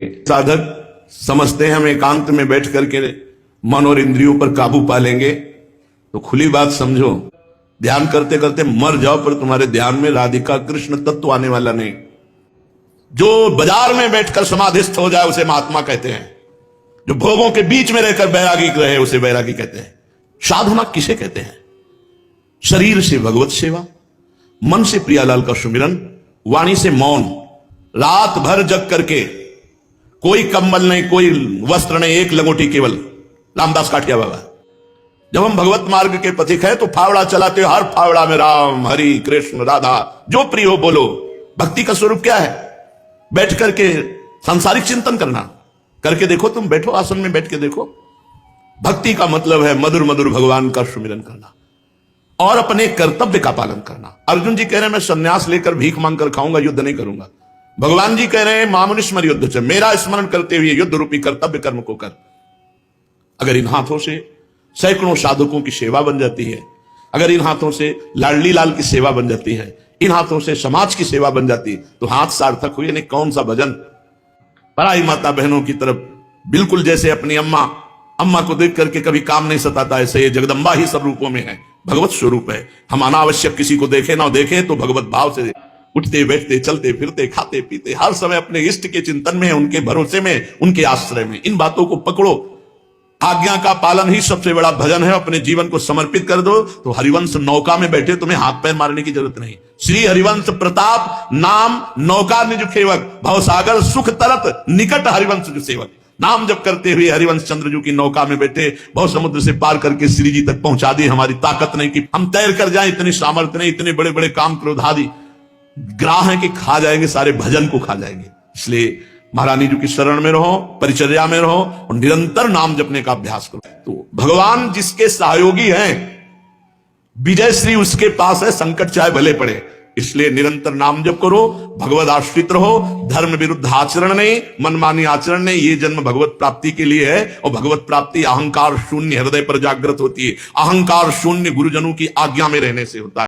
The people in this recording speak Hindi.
साधक समझते हैं हम एकांत में बैठ करके मन और इंद्रियों पर काबू पा लेंगे, तो खुली बात समझो, ध्यान करते करते मर जाओ पर तुम्हारे ध्यान में राधिका कृष्ण तत्व आने वाला नहीं। जो बाजार में बैठकर समाधिस्थ हो जाए उसे महात्मा कहते हैं, जो भोगों के बीच में रहकर बैरागी रहे उसे बैरागी कहते हैं। साधना किसे कहते हैं? शरीर से भगवत सेवा, मन से प्रियालाल का सुमिरन, वाणी से मौन, रात भर जग करके कोई कंबल नहीं, कोई वस्त्र नहीं, एक लंगोटी केवल। रामदास काठिया बाबा, जब हम भगवत मार्ग के पथिक है तो फावड़ा चलाते हो, हर फावड़ा में राम हरि कृष्ण राधा जो प्रिय हो बोलो। भक्ति का स्वरूप क्या है? बैठ करके सांसारिक चिंतन करना। करके देखो, तुम बैठो आसन में बैठ के देखो। भक्ति का मतलब है मधुर मधुर भगवान का सुमिरन करना और अपने कर्तव्य का पालन करना। अर्जुन जी कह रहे हैं मैं संन्यास लेकर भीख मांग कर खाऊंगा, युद्ध नहीं करूंगा। भगवान जी कह रहे हैं मामुनिस्मर युद्ध से, मेरा स्मरण करते हुए युद्ध रूपी कर्तव्य कर्म को कर। अगर इन हाथों से सैकड़ों साधकों की सेवा बन जाती है, अगर इन हाथों से लाडली लाल की सेवा बन जाती है, इन हाथों से समाज की सेवा बन जाती, तो हाथ सार्थक हुए। नहीं कौन सा भजन। पराई माता बहनों की तरफ बिल्कुल जैसे अपनी अम्मा को देख करके कभी काम नहीं सताता, ऐसे ये जगदम्बा ही सब रूपों में है, भगवत स्वरूप है। हम अनावश्यक किसी को देखे ना देखे तो भगवत भाव से उठते बैठते चलते फिरते खाते पीते हर समय अपने इष्ट के चिंतन में, उनके भरोसे में, उनके आश्रय में। इन बातों को पकड़ो। आज्ञा का पालन ही सबसे बड़ा भजन है। अपने जीवन को समर्पित कर दो तो हरिवंश नौका में बैठे तुम्हें हाथ पैर मारने की जरूरत नहीं। श्री हरिवंश प्रताप नाम नौका निज खेवक, भवसागर सुख तरत निकट हरिवंश जो सेवक। नाम जब करते हुए हरिवंश चंद्र जी की नौका में बैठे, बहुत समुद्र से पार करके श्री जी तक पहुंचा दी। हमारी ताकत नहीं कि हम तैर कर जाएं, इतनी सामर्थ्य नहीं, इतने बड़े बड़े काम क्रोध आदि ग्राह है कि खा जाएंगे, सारे भजन को खा जाएंगे। इसलिए महारानी जी की शरण में रहो, परिचर्या में रहो और निरंतर नाम जपने का अभ्यास करो। तो भगवान जिसके सहयोगी हैं, विजय श्री उसके पास है, संकट चाहे भले पड़े। इसलिए निरंतर नाम जप करो, भगवत आश्रित रहो, धर्म विरुद्ध आचरण नहीं, मनमानी आचरण नहीं। ये जन्म भगवत प्राप्ति के लिए है और भगवत प्राप्ति अहंकार शून्य हृदय पर जागृत होती है। अहंकार शून्य गुरुजनों की आज्ञा में रहने से होता है।